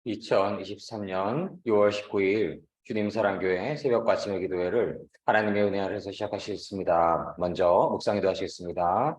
2023년 6월 19일 주님 사랑교회 새벽 아침의 기도회를 하나님의 은혜 아래서 시작하시겠습니다. 먼저 묵상기도 하시겠습니다.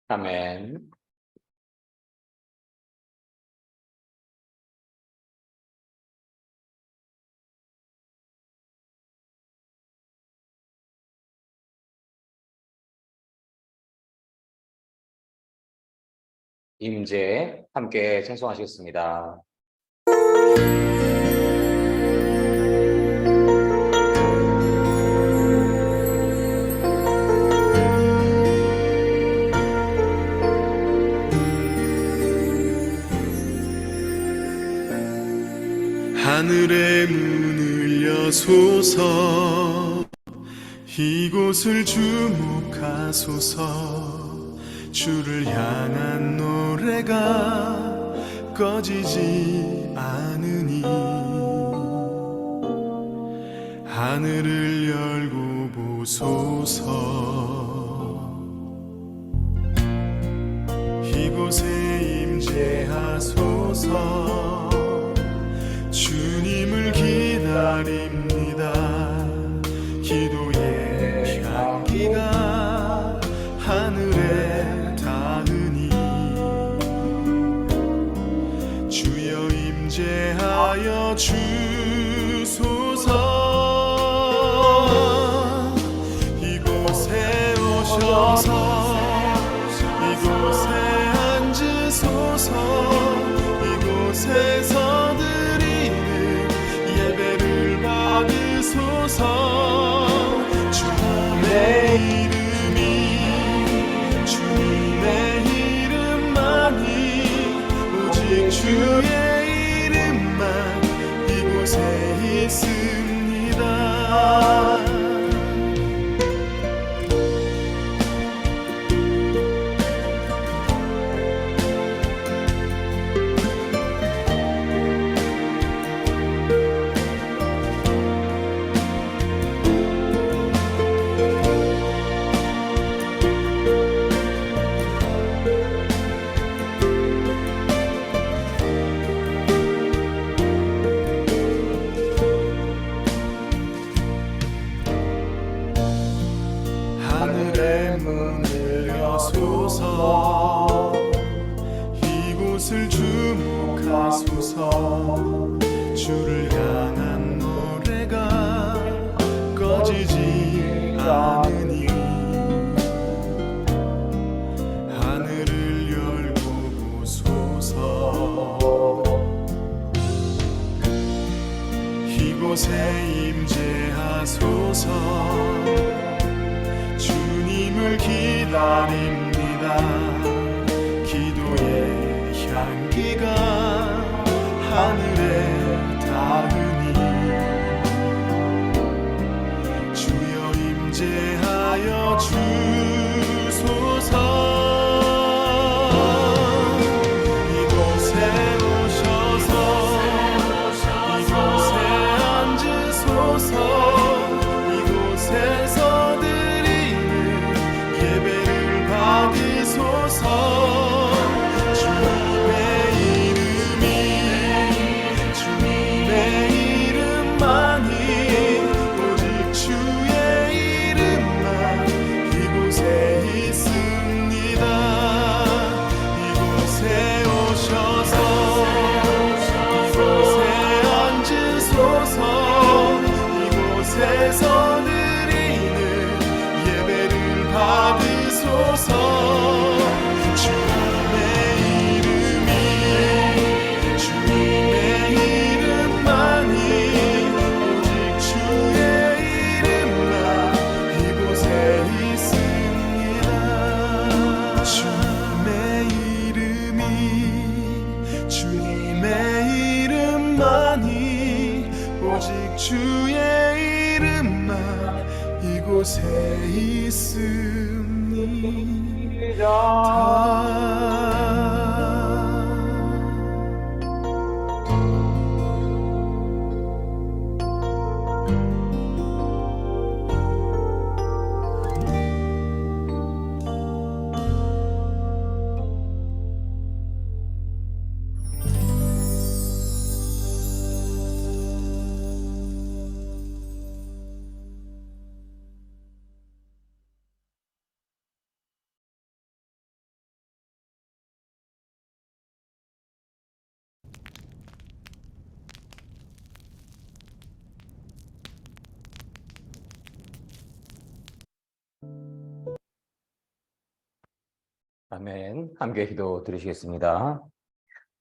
아멘. 임재 함께 찬송하시겠습니다. 하늘의 문을 여소서, 이곳을 주목하소서. 주를 향한 노래가 꺼지지 않으니 하늘을 열고 보소서. 이곳에 임재하소서. 주님을 기다립니다. 기도의 향기가 하늘에 닿으니 주여 임재하여 주소서. 이곳에 오셔서 이곳에 앉으소서. 이곳에서 예배를 받으소서. 주님의 이름이, 주님의 이름만이, 오직 주의 이름만 이곳에 있습니다. 하늘의 문을 여소서. 이곳을 주목하소서. 주를 향한 노래가 꺼지지 않으니 하늘을 열고 보소서. 이곳에 임재하소서. 주님을 기다립니다. 기도의 향기가 하늘에 닿으니 주여 임재하여 주소서. 이곳에 오셔서 이곳에 앉으소서. 이곳에서 예배를 받으소서. 주님의 이름이, 주님의 이름만이, 오직 주의 이름만 이름만이 오직 주의 이름만 이곳에 있습니다. 아멘. 함께 기도 드리시겠습니다.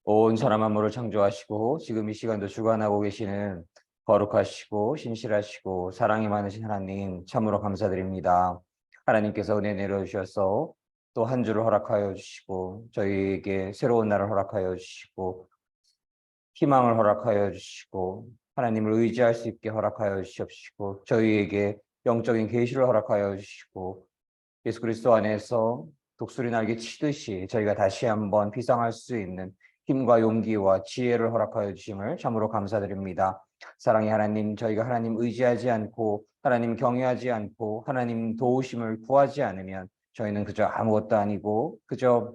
온 천하 만물을 창조하시고 지금 이 시간도 주관하고 계시는 거룩하시고 신실하시고 사랑이 많으신 하나님 참으로 감사드립니다. 하나님께서 은혜 내려주셔서 또 한 주를 허락하여 주시고 저희에게 새로운 날을 허락하여 주시고 희망을 허락하여 주시고 하나님을 의지할 수 있게 허락하여 주시옵시고 저희에게 영적인 계시를 허락하여 주시고 예수 그리스도 안에서 독수리 날개 치듯이 저희가 다시 한번 비상할 수 있는 힘과 용기와 지혜를 허락하여 주심을 참으로 감사드립니다. 사랑의 하나님, 저희가 하나님 의지하지 않고 하나님 경외하지 않고 하나님 도우심을 구하지 않으면 저희는 그저 아무것도 아니고 그저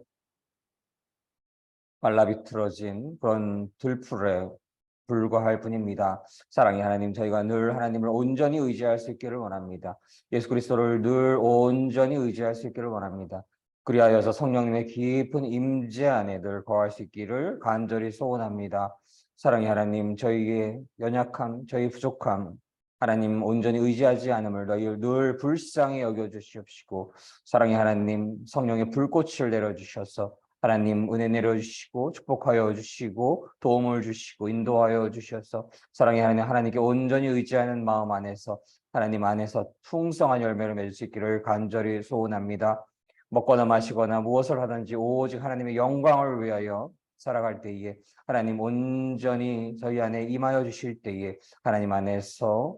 말라비틀어진 그런 들풀에 불과할 뿐입니다. 사랑의 하나님, 저희가 늘 하나님을 온전히 의지할 수 있기를 원합니다. 예수 그리스도를 늘 온전히 의지할 수 있기를 원합니다. 그리하여서 성령님의 깊은 임재 안에 늘 거할 수 있기를 간절히 소원합니다. 사랑의 하나님, 저희의 연약함, 저희 부족함, 하나님 온전히 의지하지 않음을 너희 늘 불쌍히 여겨주시옵시고 사랑의 하나님, 성령의 불꽃을 내려주셔서 하나님 은혜 내려주시고 축복하여 주시고 도움을 주시고 인도하여 주셔서 사랑의 하나님, 하나님께 온전히 의지하는 마음 안에서 하나님 안에서 풍성한 열매를 맺을 수 있기를 간절히 소원합니다. 먹거나 마시거나 무엇을 하든지 오직 하나님의 영광을 위하여 살아갈 때에 하나님 온전히 저희 안에 임하여 주실 때에 하나님 안에서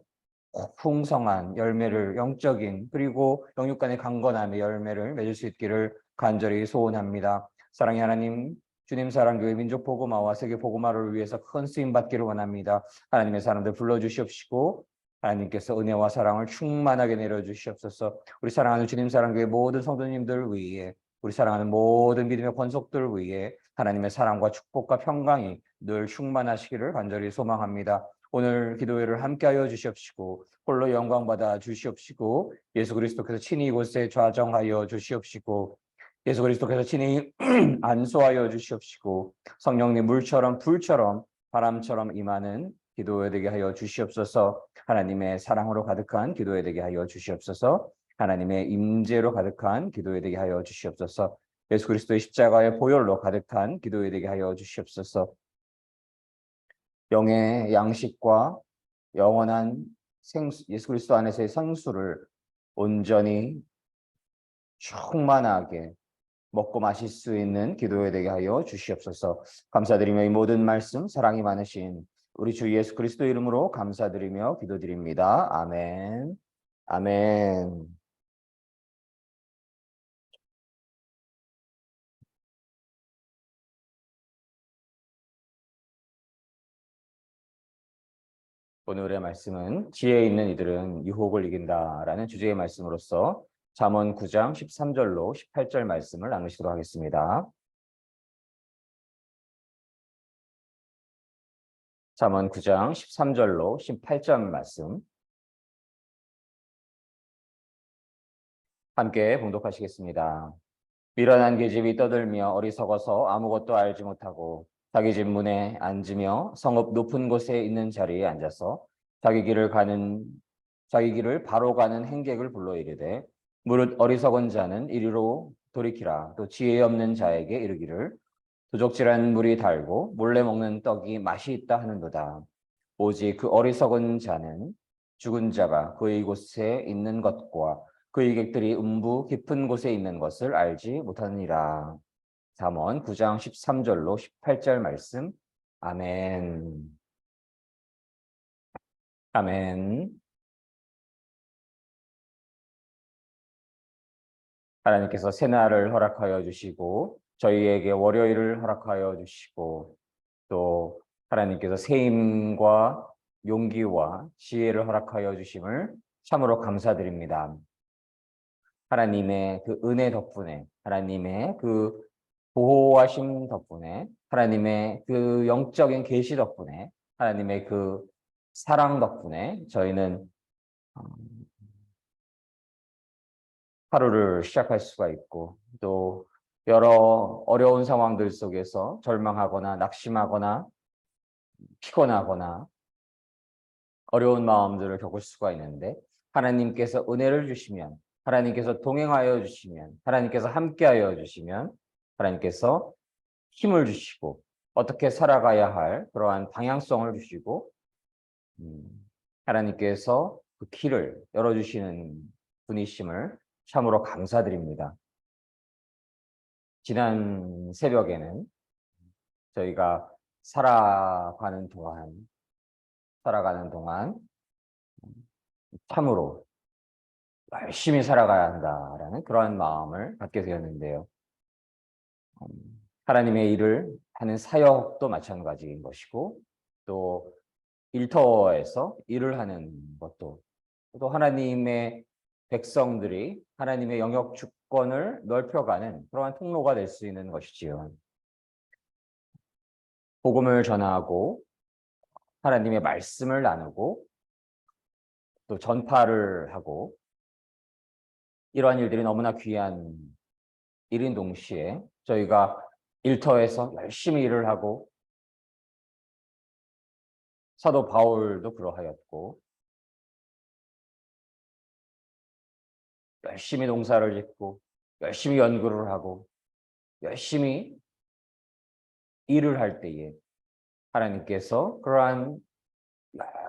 풍성한 열매를 영적인 그리고 영육 간의 강건함의 열매를 맺을 수 있기를 간절히 소원합니다. 사랑의 하나님, 주님 사랑교회 민족 복음화와 세계 복음화를 위해서 큰 쓰임 받기를 원합니다. 하나님의 사람들 불러주시옵시고 하나님께서 은혜와 사랑을 충만하게 내려주시옵소서. 우리 사랑하는 주님 사랑교회 모든 성도님들 위해 우리 사랑하는 모든 믿음의 권속들 위해 하나님의 사랑과 축복과 평강이 늘 충만하시기를 간절히 소망합니다. 오늘 기도회를 함께하여 주시옵시고 홀로 영광 받아 주시옵시고 예수 그리스도께서 친히 이곳에 좌정하여 주시옵시고 예수 그리스도께서 친히 안수하여 주시옵시고 성령님 물처럼 불처럼 바람처럼 임하는 기도회 되게 하여 주시옵소서. 하나님의 사랑으로 가득한 기도회 되게 하여 주시옵소서. 하나님의 임재로 가득한 기도회 되게 하여 주시옵소서. 예수 그리스도의 십자가의 보혈로 가득한 기도회 되게 하여 주시옵소서. 영의 양식과 영원한 생수, 예수 그리스도 안에서의 생수를 온전히 충만하게 먹고 마실 수 있는 기도회 되게 하여 주시옵소서. 감사드리며 이 모든 말씀 사랑이 많으신 우리 주 예수 그리스도 이름으로 감사드리며 기도드립니다. 아멘. 아멘. 오늘의 말씀은 지혜 있는 이들은 유혹을 이긴다라는 주제의 말씀으로서 잠언 9장 13절로 18절 말씀을 나누시도록 하겠습니다. 잠언 9장 13절로 18절 말씀 함께 봉독하시겠습니다. 미련한 계집이 떠들며 어리석어서 아무것도 알지 못하고 자기 집 문에 앉으며 성읍 높은 곳에 있는 자리에 앉아서 자기 길을 바로 가는 행객을 불러 이르되 무릇 어리석은 자는 이리로 돌이키라. 또 지혜 없는 자에게 이르기를 도적질한 물이 달고 몰래 먹는 떡이 맛이 있다 하는도다. 오직 그 어리석은 자는 죽은 자가 그의 곳에 있는 것과 그의 객들이 음부 깊은 곳에 있는 것을 알지 못하느니라. 잠언 9장 13절로 18절 말씀. 아멘. 아멘. 하나님께서 새날을 허락하여 주시고 저희에게 월요일을 허락하여 주시고 또 하나님께서 새 힘과 용기와 지혜를 허락하여 주심을 참으로 감사드립니다. 하나님의 그 은혜 덕분에, 하나님의 그 보호하심 덕분에, 하나님의 그 영적인 계시 덕분에, 하나님의 그 사랑 덕분에 저희는 하루를 시작할 수가 있고 또 여러 어려운 상황들 속에서 절망하거나 낙심하거나 피곤하거나 어려운 마음들을 겪을 수가 있는데 하나님께서 은혜를 주시면 하나님께서 동행하여 주시면 하나님께서 함께하여 주시면 하나님께서 힘을 주시고 어떻게 살아가야 할 그러한 방향성을 주시고 하나님께서 그 길을 열어주시는 분이심을 참으로 감사드립니다. 지난 새벽에는 저희가 살아가는 동안 참으로 열심히 살아가야 한다라는 그러한 마음을 갖게 되었는데요. 하나님의 일을 하는 사역도 마찬가지인 것이고 또 일터에서 일을 하는 것도 또 하나님의 백성들이 하나님의 영역 주권을 넓혀가는 그러한 통로가 될 수 있는 것이지요. 복음을 전하고 하나님의 말씀을 나누고 또 전파를 하고 이러한 일들이 너무나 귀한 일인 동시에 저희가 일터에서 열심히 일을 하고 사도 바울도 그러하였고 열심히 농사를 짓고 열심히 연구를 하고 열심히 일을 할 때에 하나님께서 그러한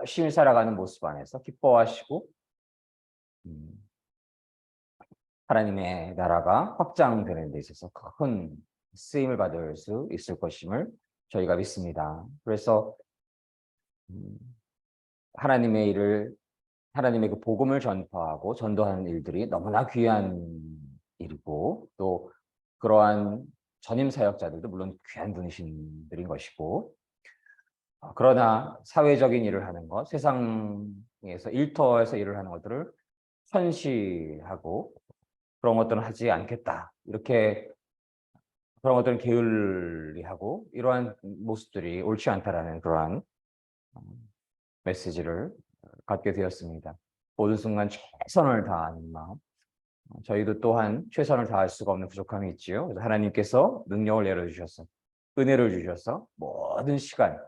열심히 살아가는 모습 안에서 기뻐하시고 하나님의 나라가 확장되는 데 있어서 큰 쓰임을 받을 수 있을 것임을 저희가 믿습니다. 그래서 하나님의 일을 하나님의 그 복음을 전파하고 전도하는 일들이 너무나 귀한 일이고 또 그러한 전임 사역자들도 물론 귀한 분이신 것이고 그러나 사회적인 일을 하는 것, 세상에서 일터에서 일을 하는 것들을 현시하고 그런 것들은 하지 않겠다. 이렇게 그런 것들은 게을리하고 이러한 모습들이 옳지 않다라는 그러한 메시지를 갖게 되었습니다. 모든 순간 최선을 다하는 마음. 저희도 또한 최선을 다할 수가 없는 부족함이 있지요. 그래서 하나님께서 능력을 내려주셔서 은혜를 주셔서 모든 시간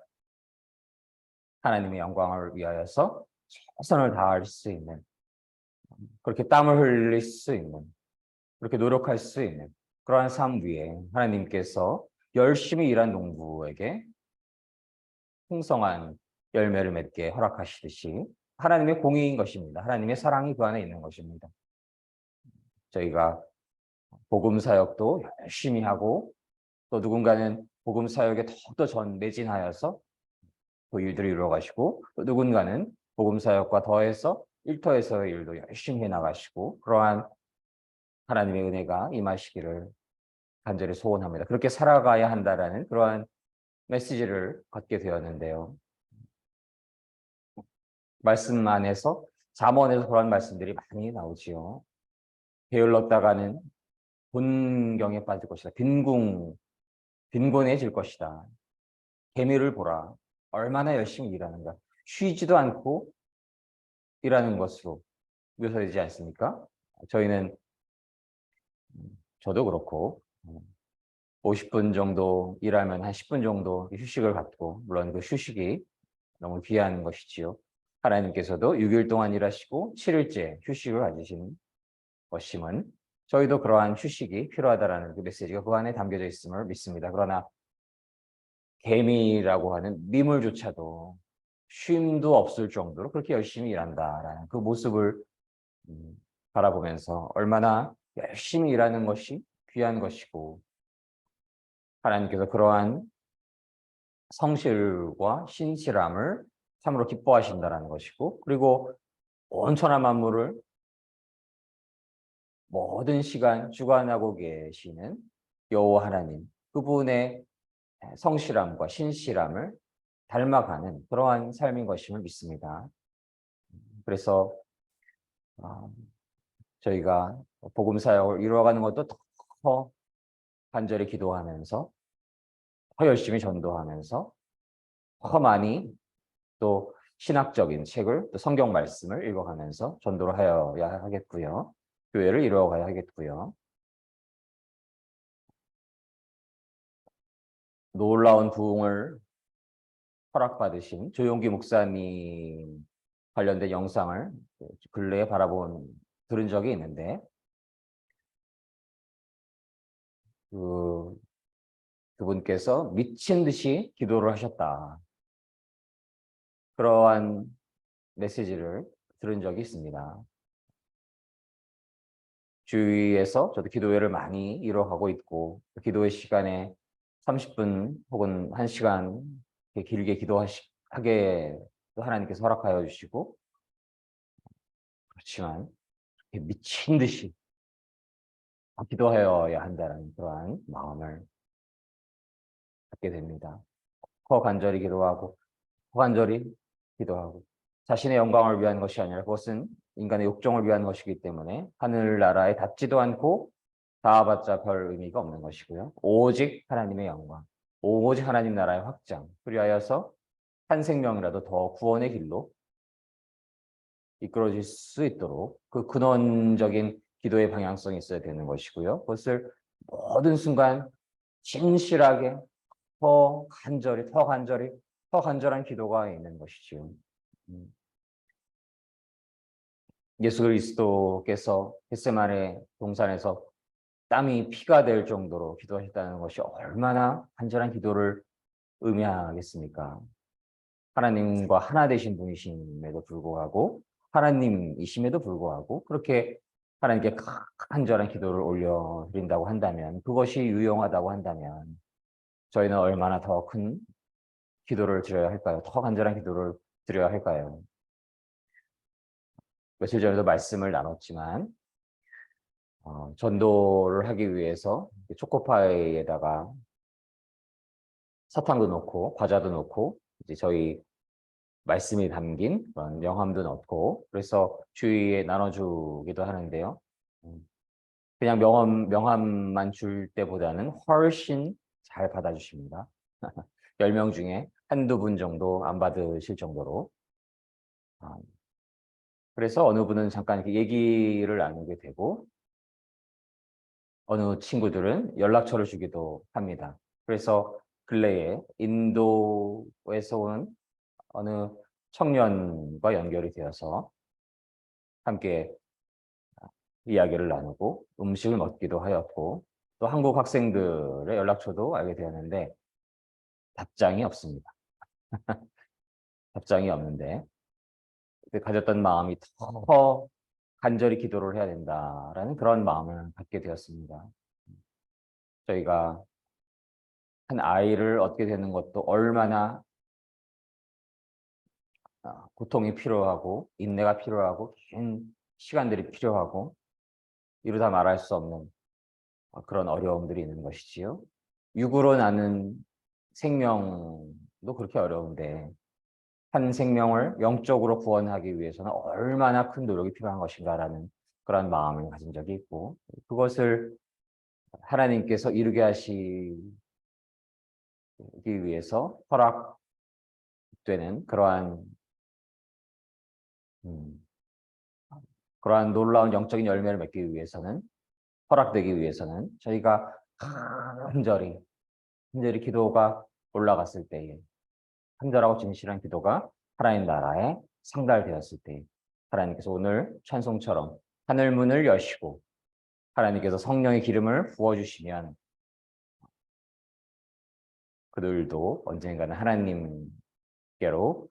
하나님의 영광을 위하여서 최선을 다할 수 있는 그렇게 땀을 흘릴 수 있는 그렇게 노력할 수 있는 그러한 삶 위에 하나님께서 열심히 일한 농부에게 풍성한 열매를 맺게 허락하시듯이 하나님의 공의인 것입니다. 하나님의 사랑이 그 안에 있는 것입니다. 저희가 복음 사역도 열심히 하고 또 누군가는 복음 사역에 더욱더 매진하여서 그 일들을 이루어가시고 또 누군가는 복음 사역과 더해서 일터에서의 일도 열심히 해나가시고 그러한 하나님의 은혜가 임하시기를 간절히 소원합니다. 그렇게 살아가야 한다라는 그러한 메시지를 갖게 되었는데요. 말씀 안에서 잠언에서 그런 말씀들이 많이 나오지요. 게을렀다가는 곤경에 빠질 것이다. 빈곤해질 것이다. 개미를 보라. 얼마나 열심히 일하는가. 쉬지도 않고 일하는 것으로 묘사되지 않습니까? 저희는 저도 그렇고 50분 정도 일하면 한 10분 정도 휴식을 갖고 물론 그 휴식이 너무 귀한 것이지요. 하나님께서도 6일 동안 일하시고 7일째 휴식을 가지신 것임은 저희도 그러한 휴식이 필요하다라는 그 메시지가 그 안에 담겨져 있음을 믿습니다. 그러나 개미라고 하는 미물조차도 쉼도 없을 정도로 그렇게 열심히 일한다라는 그 모습을 바라보면서 얼마나 열심히 일하는 것이 귀한 것이고 하나님께서 그러한 성실과 신실함을 참으로 기뻐하신다라는 것이고, 그리고 온 천하 만물을 모든 시간 주관하고 계시는 여호와 하나님, 그분의 성실함과 신실함을 닮아가는 그러한 삶인 것임을 믿습니다. 그래서 저희가 복음 사역을 이루어가는 것도 더 간절히 기도하면서, 더 열심히 전도하면서, 더 많이 또 신학적인 책을, 또 성경 말씀을 읽어가면서 전도를 하여야 하겠고요. 교회를 이루어가야 하겠고요. 놀라운 부흥을 허락받으신 조용기 목사님 관련된 영상을 근래에 들은 적이 있는데, 그분께서 미친 듯이 기도를 하셨다. 그러한 메시지를 들은 적이 있습니다. 주위에서 저도 기도회를 많이 이뤄가고 있고, 기도회 시간에 30분 혹은 1시간 길게 기도하게 하나님께서 허락하여 주시고, 그렇지만 미친 듯이 기도하여야 한다는 그러한 마음을 갖게 됩니다. 더 간절히 기도하고, 더 간절히 기도하고, 자신의 영광을 위한 것이 아니라 그것은 인간의 욕정을 위한 것이기 때문에 하늘나라에 닿지도 않고 닿아봤자 별 의미가 없는 것이고요. 오직 하나님의 영광, 오직 하나님 나라의 확장, 그리하여서 한 생명이라도 더 구원의 길로 이끌어질 수 있도록 그 근원적인 기도의 방향성이 있어야 되는 것이고요. 그것을 모든 순간 진실하게 더 간절히, 더 간절한 기도가 있는 것이지요. 예수 그리스도께서 겟세마네 동산에서 땀이 피가 될 정도로 기도하셨다는 것이 얼마나 간절한 기도를 의미하겠습니까? 하나님과 하나 되신 분이심에도 불구하고, 하나님이심에도 불구하고 그렇게 하나님께 간절한 기도를 올려드린다고 한다면, 그것이 유용하다고 한다면 저희는 얼마나 더 큰 기도를 드려야 할까요? 더 간절한 기도를 드려야 할까요? 며칠 전에도 말씀을 나눴지만 전도를 하기 위해서 초코파이에다가 사탕도 넣고 과자도 넣고 이제 저희 말씀이 담긴 그런 명함도 넣고, 그래서 주위에 나눠주기도 하는데요. 그냥 명함만 줄 때보다는 훨씬 잘 받아주십니다. 10명 중에 한두 분 정도 안 받으실 정도로. 그래서 어느 분은 잠깐 이렇게 얘기를 나누게 되고, 어느 친구들은 연락처를 주기도 합니다. 그래서 근래에 인도에서 온 어느 청년과 연결이 되어서 함께 이야기를 나누고 음식을 먹기도 하였고, 또 한국 학생들의 연락처도 알게 되었는데 답장이 없습니다. 답장이 없는데 가졌던 마음이 더 간절히 기도를 해야 된다라는 그런 마음을 갖게 되었습니다. 저희가 한 아이를 얻게 되는 것도 얼마나 고통이 필요하고 인내가 필요하고 긴 시간들이 필요하고 이루다 말할 수 없는 그런 어려움들이 있는 것이지요. 육으로 나는 생명도 그렇게 어려운데 한 생명을 영적으로 구원하기 위해서는 얼마나 큰 노력이 필요한 것인가라는 그런 마음을 가진 적이 있고, 그것을 하나님께서 이루게 하시기 위해서 허락되는 그러한 놀라운 영적인 열매를 맺기 위해서는, 허락되기 위해서는 저희가 간절히 기도가 올라갔을 때에, 간절하고 진실한 기도가 하나님 나라에 상달되었을 때, 하나님께서 오늘 찬송처럼 하늘 문을 여시고 하나님께서 성령의 기름을 부어주시면 그들도 언젠가는 하나님께로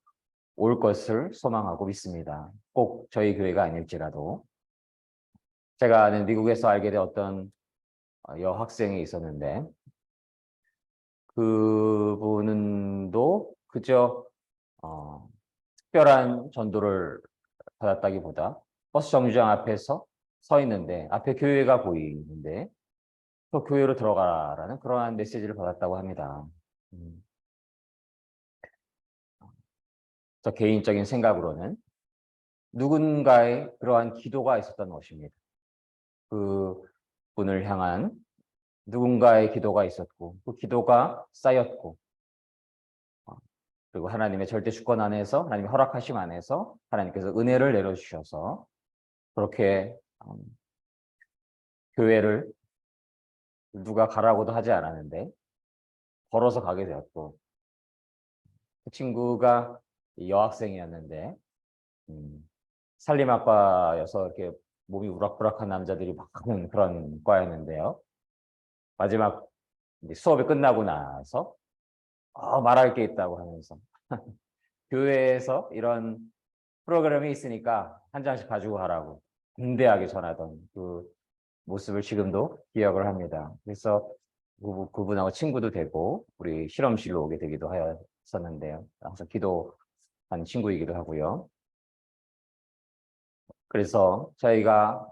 올 것을 소망하고 믿습니다. 꼭 저희 교회가 아닐지라도. 제가 아는 미국에서 알게 된 어떤 여학생이 있었는데, 그분도 그저 특별한 전도를 받았다기보다 버스 정류장 앞에서 서 있는데 앞에 교회가 보이는데 또 교회로 들어가라는 그러한 메시지를 받았다고 합니다. 음, 저 개인적인 생각으로는 누군가의 그러한 기도가 있었던 것입니다. 그 분을 향한 누군가의 기도가 있었고 그 기도가 쌓였고 그리고 하나님의 절대 주권 안에서 하나님의 허락하심 안에서 하나님께서 은혜를 내려주셔서 그렇게 교회를 누가 가라고도 하지 않았는데 걸어서 가게 되었고 그 친구가 여학생이었는데 산림학과여서 이렇게 몸이 우락부락한 남자들이 막 하는 그런 과였는데요. 마지막 수업이 끝나고 나서 말할 게 있다고 하면서 교회에서 이런 프로그램이 있으니까 한 장씩 가지고 가라고 담대하게 전하던 그 모습을 지금도 기억을 합니다. 그래서 그분하고 친구도 되고 우리 실험실로 오게 되기도 하였었는데요. 항상 기도한 친구이기도 하고요. 그래서 저희가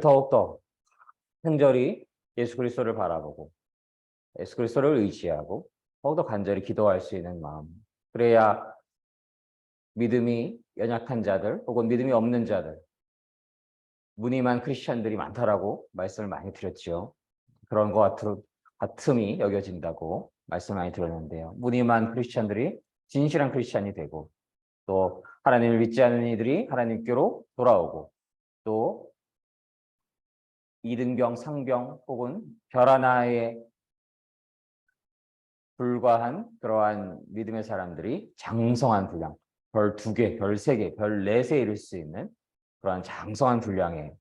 더욱더 간절히 예수 그리스도를 바라보고 예수 그리스도를 의지하고 더욱더 간절히 기도할 수 있는 마음. 그래야 믿음이 연약한 자들 혹은 믿음이 없는 자들, 무늬만 크리스천들이 많다라고 말씀을 많이 드렸죠. 그런 것 같음이 여겨진다고 말씀을 많이 드렸는데요. 무늬만 크리스천들이 진실한 크리스천이 되고 또 하나님을 믿지 않는 이들이 하나님께로 돌아오고 또 이등병, 상병 혹은 별 하나에 불과한 그러한 믿음의 사람들이 장성한 분량, 별 2개, 별 3개, 별 4세 이룰 수 있는 그러한 장성한 분량의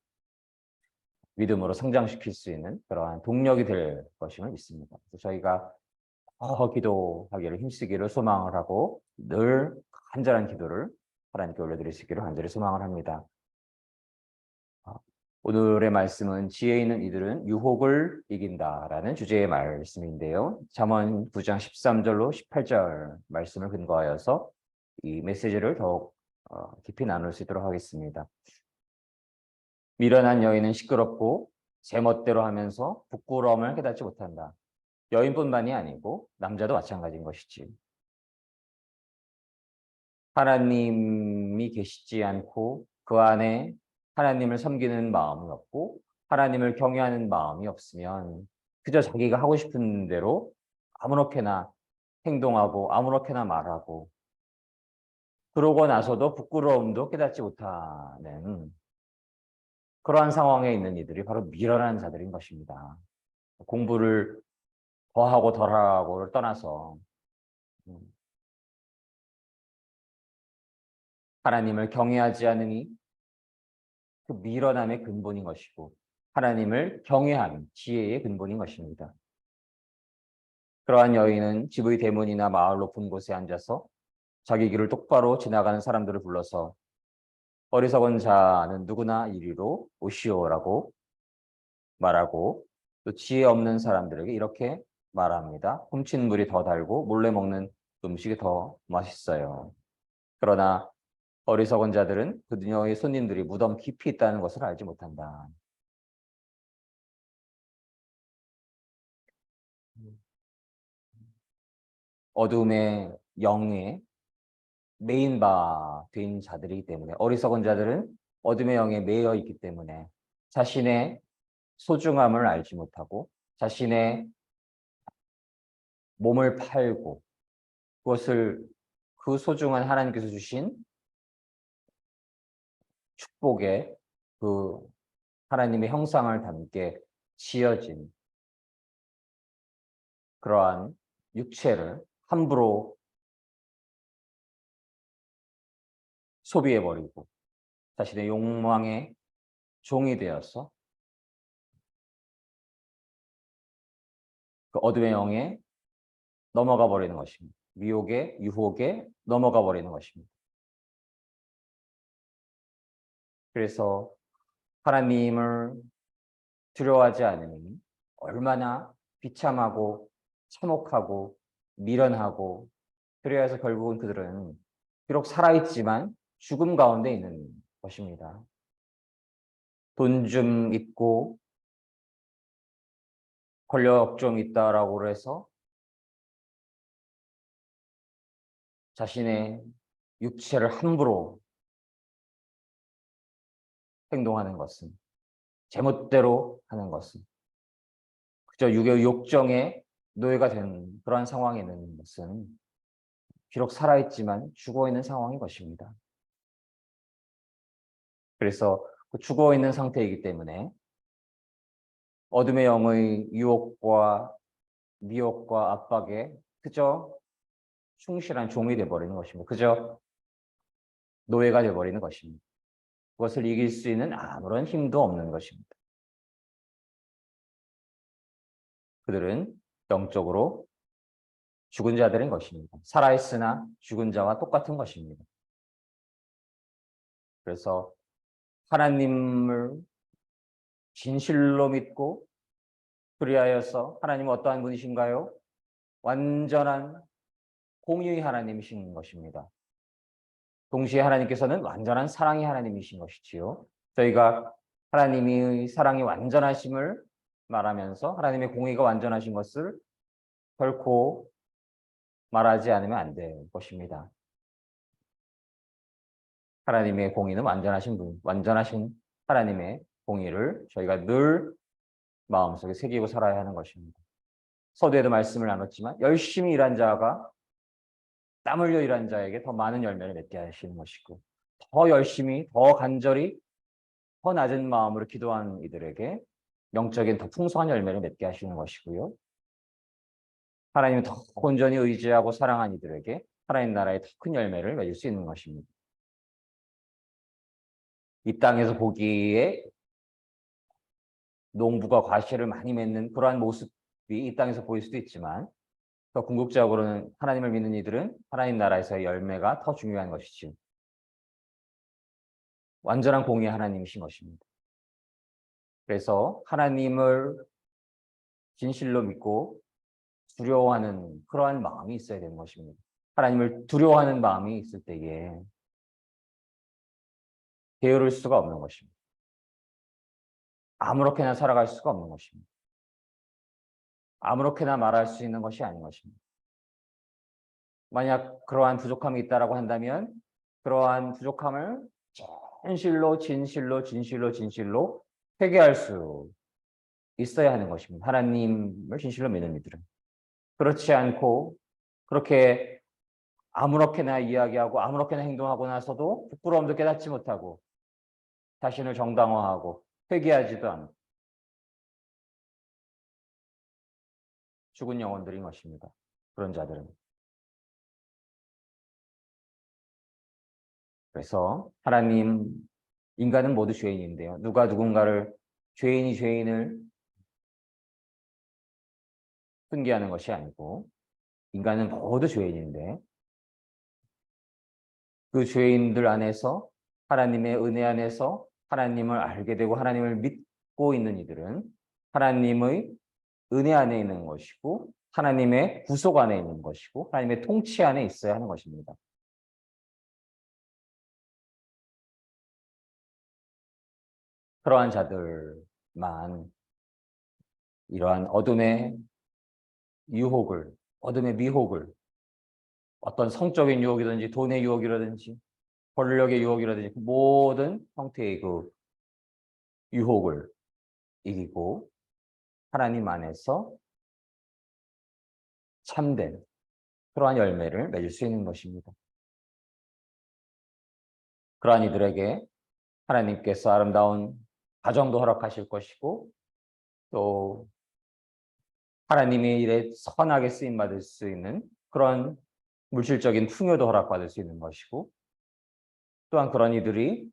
믿음으로 성장시킬 수 있는 그러한 동력이 될 것임을 믿습니다. 그래서 저희가 기도하기를 힘쓰기를 소망을 하고 늘 간절한 기도를 하나님께 올려드릴 수 있기를 간절히 소망을 합니다. 오늘의 말씀은 지혜 있는 이들은 유혹을 이긴다라는 주제의 말씀인데요. 잠언 9장 13절로 18절 말씀을 근거하여서 이 메시지를 더욱 깊이 나눌 수 있도록 하겠습니다. 미련한 여인은 시끄럽고 제멋대로 하면서 부끄러움을 깨닫지 못한다. 여인뿐만이 아니고 남자도 마찬가지인 것이지. 하나님이 계시지 않고 그 안에 하나님을 섬기는 마음이 없고 하나님을 경외하는 마음이 없으면 그저 자기가 하고 싶은 대로 아무렇게나 행동하고 아무렇게나 말하고 그러고 나서도 부끄러움도 깨닫지 못하는 그러한 상황에 있는 이들이 바로 미련한 자들인 것입니다. 공부를 더하고 덜하고를 떠나서 하나님을 경외하지 않으니 그 미련함의 근본인 것이고 하나님을 경외하는 지혜의 근본인 것입니다. 그러한 여인은 집의 대문이나 마을 높은 곳에 앉아서 자기 길을 똑바로 지나가는 사람들을 불러서 어리석은 자는 누구나 이리로 오시오라고 말하고 또 지혜 없는 사람들에게 이렇게 말합니다. 훔친 물이 더 달고 몰래 먹는 음식이 더 맛있어요. 그러나 어리석은 자들은 그녀의 손님들이 무덤 깊이 있다는 것을 알지 못한다. 어둠의 영에 메인 바 된 자들이기 때문에 어리석은 자들은 어둠의 영에 매여 있기 때문에 자신의 소중함을 알지 못하고 자신의 몸을 팔고 그것을 그 소중한 하나님께서 주신 축복에 그 하나님의 형상을 담게 지어진 그러한 육체를 함부로 소비해버리고 자신의 욕망의 종이 되어서 그 어둠의 영에 넘어가 버리는 것입니다. 미혹에 유혹에 넘어가 버리는 것입니다. 그래서 하나님을 두려워하지 않으니 얼마나 비참하고 참혹하고 미련하고 그래야 해서 결국은 그들은 비록 살아있지만 죽음 가운데 있는 것입니다. 돈 좀 있고 권력 좀 있다라고 해서 자신의 육체를 함부로 행동하는 것은, 제멋대로 하는 것은, 그저 육의 욕정의 노예가 된 그러한 상황에 있는 것은 비록 살아있지만 죽어있는 상황인 것입니다. 그래서 그 죽어있는 상태이기 때문에 어둠의 영의 유혹과 미혹과 압박에 그저 충실한 종이 되어버리는 것입니다. 그저 노예가 되어버리는 것입니다. 그것을 이길 수 있는 아무런 힘도 없는 것입니다. 그들은 영적으로 죽은 자들인 것입니다. 살아있으나 죽은 자와 똑같은 것입니다. 그래서 하나님을 진실로 믿고 그리하여서 하나님은 어떠한 분이신가요? 완전한 공의의 하나님이신 것입니다. 동시에 하나님께서는 완전한 사랑의 하나님이신 것이지요. 저희가 하나님의 사랑이 완전하심을 말하면서 하나님의 공의가 완전하신 것을 결코 말하지 않으면 안 될 것입니다. 하나님의 공의는 완전하신 분, 완전하신 하나님의 공의를 저희가 늘 마음속에 새기고 살아야 하는 것입니다. 서두에도 말씀을 나눴지만 열심히 일한 자가 땀 흘려 일한 자에게 더 많은 열매를 맺게 하시는 것이고, 더 열심히, 더 간절히, 더 낮은 마음으로 기도한 이들에게 영적인 더 풍성한 열매를 맺게 하시는 것이고요. 하나님을 더 온전히 의지하고 사랑한 이들에게 하나님 나라의 더 큰 열매를 맺을 수 있는 것입니다. 이 땅에서 보기에 농부가 과실을 많이 맺는 그러한 모습이 이 땅에서 보일 수도 있지만, 더 궁극적으로는 하나님을 믿는 이들은 하나님 나라에서의 열매가 더 중요한 것이지, 완전한 공의의 하나님이신 것입니다. 그래서 하나님을 진실로 믿고 두려워하는 그러한 마음이 있어야 되는 것입니다. 하나님을 두려워하는 마음이 있을 때에 게으를 수가 없는 것입니다. 아무렇게나 살아갈 수가 없는 것입니다. 아무렇게나 말할 수 있는 것이 아닌 것입니다. 만약 그러한 부족함이 있다라고 한다면 그러한 부족함을 진실로 회개할 수 있어야 하는 것입니다. 하나님을 진실로 믿는 이들은. 그렇지 않고 그렇게 아무렇게나 이야기하고 아무렇게나 행동하고 나서도 부끄러움도 깨닫지 못하고 자신을 정당화하고 회개하지도 않고 죽은 영혼들인 것입니다. 그런 자들은. 그래서 하나님, 인간은 모두 죄인인데요. 누가 누군가를 죄인을 훈계하는 것이 아니고 인간은 모두 죄인인데 그 죄인들 안에서 하나님의 은혜 안에서 하나님을 알게 되고 하나님을 믿고 있는 이들은 하나님의 은혜 안에 있는 것이고 하나님의 구속 안에 있는 것이고 하나님의 통치 안에 있어야 하는 것입니다. 그러한 자들만 이러한 어둠의 유혹을, 어둠의 미혹을, 어떤 성적인 유혹이든지 돈의 유혹이라든지 권력의 유혹이라든지 모든 형태의 그 유혹을 이기고 하나님 안에서 참된 그러한 열매를 맺을 수 있는 것입니다. 그러한 이들에게 하나님께서 아름다운 가정도 허락하실 것이고 또 하나님의 일에 선하게 쓰임받을 수 있는 그런 물질적인 풍요도 허락받을 수 있는 것이고 또한 그런 이들이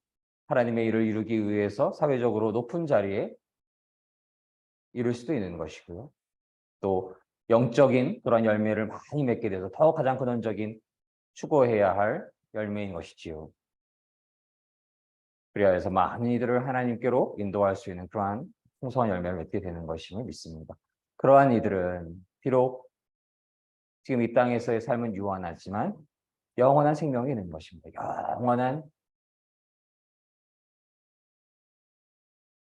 하나님의 일을 이루기 위해서 사회적으로 높은 자리에 이룰 수도 있는 것이고요. 또 영적인 그런 열매를 많이 맺게 돼서 더 가장 근원적인 추구해야 할 열매인 것이지요. 그리하여서 많은 이들을 하나님께로 인도할 수 있는 그러한 풍성한 열매를 맺게 되는 것임을 믿습니다. 그러한 이들은 비록 지금 이 땅에서의 삶은 유한하지만 영원한 생명이 있는 것입니다. 영원한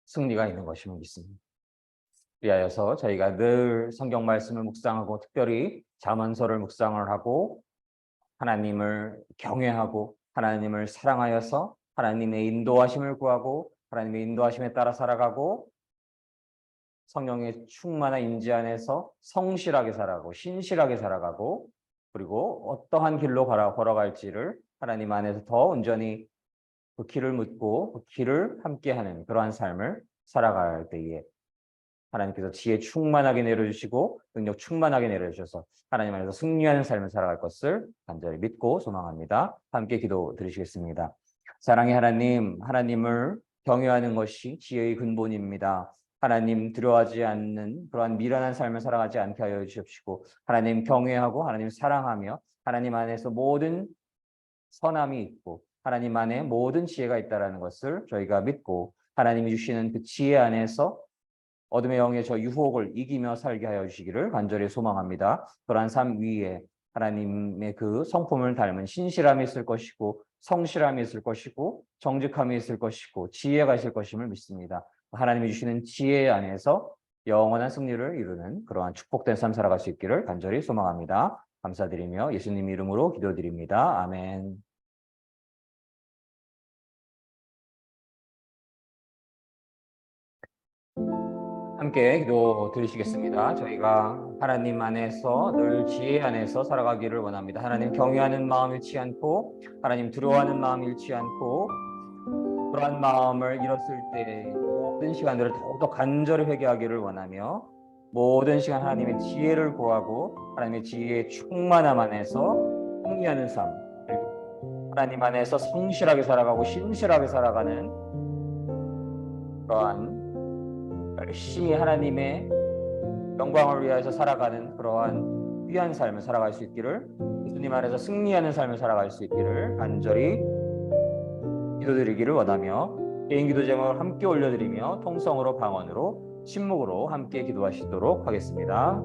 승리가 있는 것임을 믿습니다. 위하여서 저희가 늘 성경 말씀을 묵상하고 특별히 잠언서를 묵상을 하고 하나님을 경외하고 하나님을 사랑하여서 하나님의 인도하심을 구하고 하나님의 인도하심에 따라 살아가고 성령의 충만한 인지 안에서 성실하게 살아가고 신실하게 살아가고 그리고 어떠한 길로 걸어갈지를 하나님 안에서 더 온전히 그 길을 묻고 그 길을 함께하는 그러한 삶을 살아갈 때에 하나님께서 지혜 충만하게 내려주시고 능력 충만하게 내려주셔서 하나님 안에서 승리하는 삶을 살아갈 것을 간절히 믿고 소망합니다. 함께 기도 드리시겠습니다. 사랑의 하나님, 하나님을 경외하는 것이 지혜의 근본입니다. 하나님 두려워하지 않는 그러한 미련한 삶을 살아가지 않게 하여 주십시고 하나님 경외하고 하나님 사랑하며 하나님 안에서 모든 선함이 있고 하나님 안에 모든 지혜가 있다는 것을 저희가 믿고 하나님이 주시는 그 지혜 안에서 어둠의 영의 저 유혹을 이기며 살게 하여 주시기를 간절히 소망합니다. 그러한 삶 위에 하나님의 그 성품을 닮은 신실함이 있을 것이고 성실함이 있을 것이고 정직함이 있을 것이고 지혜가 있을 것임을 믿습니다. 하나님이 주시는 지혜 안에서 영원한 승리를 이루는 그러한 축복된 삶 살아갈 수 있기를 간절히 소망합니다. 감사드리며 예수님 이름으로 기도드립니다. 아멘. 함께 기도 드리시겠습니다. 저희가 하나님 안에서 늘 지혜 안에서 살아가기를 원합니다. 하나님 경외하는 마음 잃지 않고 하나님 두려워하는 마음 잃지 않고 그러한 마음을 잃었을 때 모든 시간들을 더욱더 간절히 회개하기를 원하며 모든 시간 하나님의 지혜를 구하고 하나님의 지혜의 충만함 안에서 승리하는 삶 그리고 하나님 안에서 성실하게 살아가고 신실하게 살아가는 그러한 열심히 하나님의 영광을 위하여서 살아가는 그러한 귀한 삶을 살아갈 수 있기를 예수님 안에서 승리하는 삶을 살아갈 수 있기를 간절히 기도드리기를 원하며 개인 기도 제목을 함께 올려드리며 통성으로 방언으로 침묵으로 함께 기도하시도록 하겠습니다.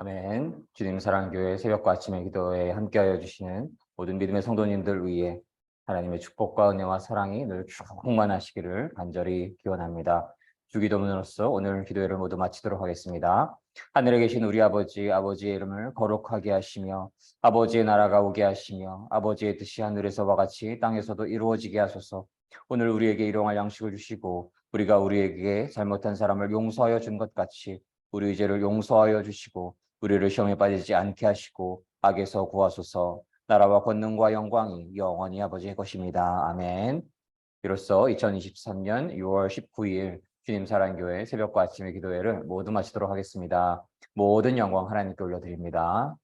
아멘. 주님 사랑교회 새벽과 아침의 기도에 함께하여 주시는 모든 믿음의 성도님들 위해 하나님의 축복과 은혜와 사랑이 늘 충만하시기를 간절히 기원합니다. 주기도문으로서 오늘 기도회를 모두 마치도록 하겠습니다. 하늘에 계신 우리 아버지, 아버지의 이름을 거룩하게 하시며 아버지의 나라가 오게 하시며 아버지의 뜻이 하늘에서와 같이 땅에서도 이루어지게 하소서. 오늘 우리에게 일용할 양식을 주시고 우리가 우리에게 잘못한 사람을 용서하여 준 것 같이 우리 죄를 용서하여 주시고 우리를 시험에 빠지지 않게 하시고 악에서 구하소서. 나라와 권능과 영광이 영원히 아버지의 것입니다. 아멘. 이로써 2023년 6월 19일 주님 사랑교회 새벽과 아침의 기도회를 모두 마치도록 하겠습니다. 모든 영광 하나님께 올려드립니다.